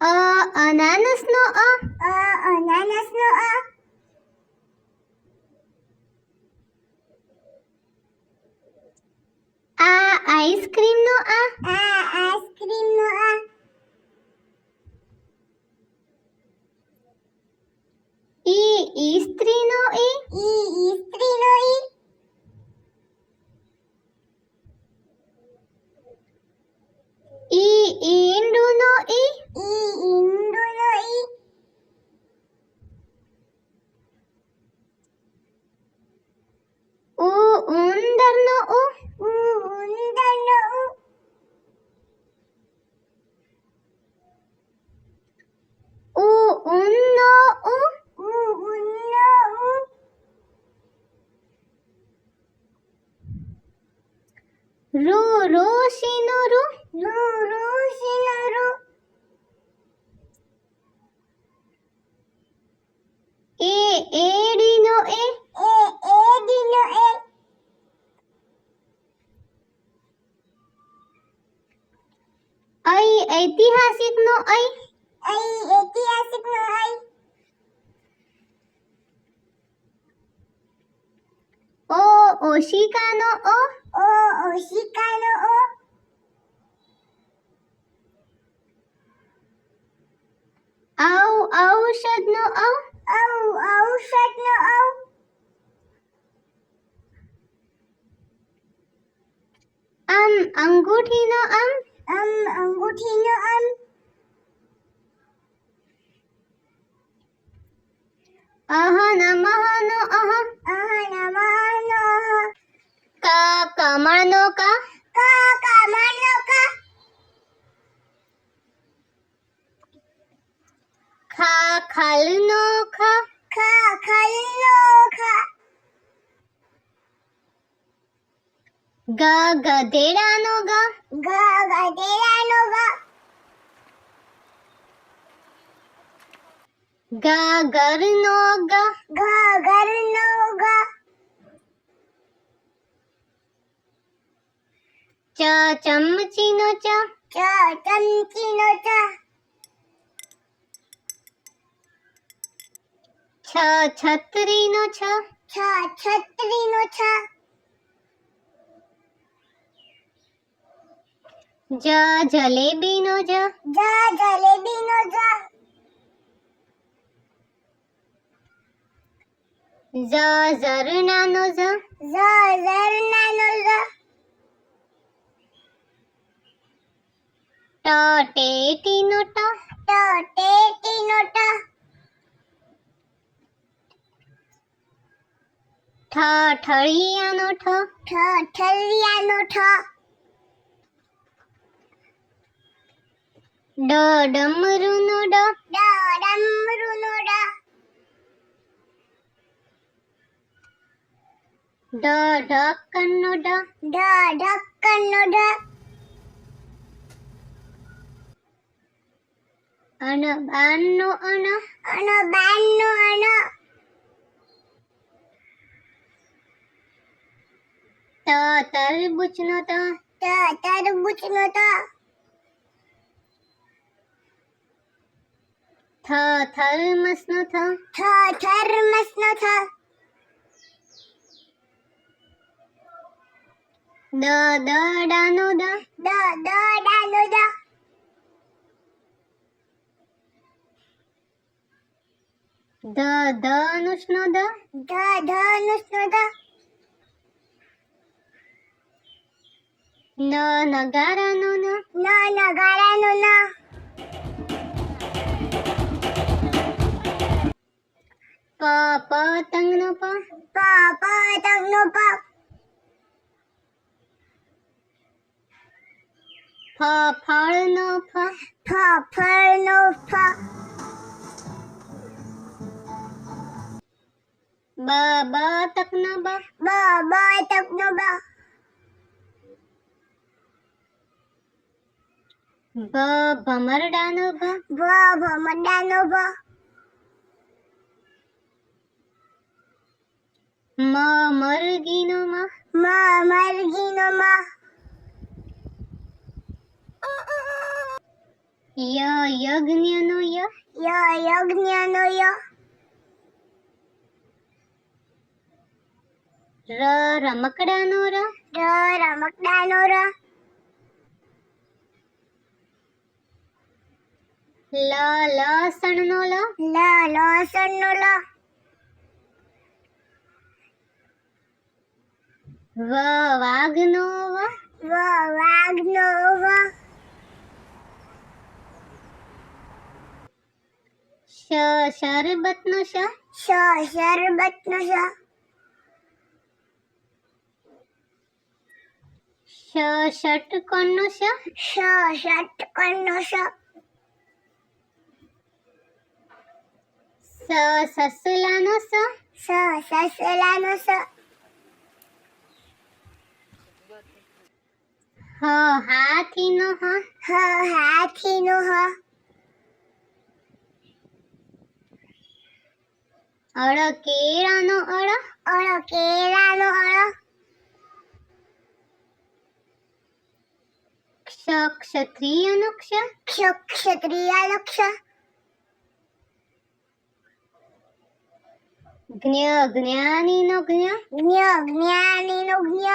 અનાનસનો અ. અનાનસનો અ. આઈસ્ક્રીમનો આ. આઈસ્ક્રીમનો આ. ઈસ્ત્રીનો ઈ. ઈસ્ત્રીનો ઈ. ઈંડુનો ઈ. ઈંડુનો ઈ. ઉંદરનો ઉ. ઉંદરનો ઉ. ઊનનો ઉ. ઉનો ઉ. ઋષિનો ઋ. ઋષિનો ઋ. એડીનો એ. એડીનો એ. ઐતિહાસિકનો ઐ. ઐતિહાસિકનો ઐ. ઓશિકાનો ઓ. ઓશિકાનો ઓ. ઔષધનો ઔ. ઔષધનો ઔ. અંગૂઠીનો અમ. અંગૂઠીનો અમ. અહનમહનો અહ. અહનમહનો અહ. કમળનો ક. કમળનો ક. ખલનો ખ. ખલનો ખ. ગધેડાનો ગ. ગધેડાનો ગ. ઘરનો ગ. ઘરનો ગ. ચમચીનો ચ. ચમચીનો ચ. છત્રીનો છ. છત્રીનો છ. જલેબીનો જ. જલેબીનો જ. ઝરણાનો ઝ. ઝરણાનો ઝ. ટેટીનો ટ. ટેટીનો ટ. ઠળિયાનો ઠ. ઠળિયાનો ઠ. ડમરુનો ડ. ડમરુનો ડ. ઢક્કનનો ઢ. ઢક્કનનો ઢ. અનબાનનો અન. અનબાનનો અન. તરબૂચનો ત. તરબૂચનો ત. થર્મસનો થ. થર્મસનો થ. દડાનો દ. દડાનો દ. ધનુષનો ધ. ધનુષનો ધ. નગારાનો ન. નગારાનો ન. પતંગનો પ. પતંગનો પ. ફળનો ફ. ફળનો ફ. બતકનો બ. બતકનો બ. ભમરડાનો ભ. ભમરડાનો ભ. મરઘીનો મ. મરઘીનો મ. ય યજ્ઞનો ય, યજ્ઞનો ય, રમકડાનો ર, રમકડાનો ર, લસણનો લ, લસણનો લ, વાઘનો વ, વાઘનો વ, શરબતનો શ, શરબતનો ષટકોણનો શ, ષટકોણનો સસલાનો સ, સસલાનો હાથીનો હ, હાથીનો હ, કેળાનો કેળાનો ક્ષત્રિયનો ક્ષત્રિયનો જ્ઞાનીનો જ્ઞ, જ્ઞાનીનો જ્ઞ,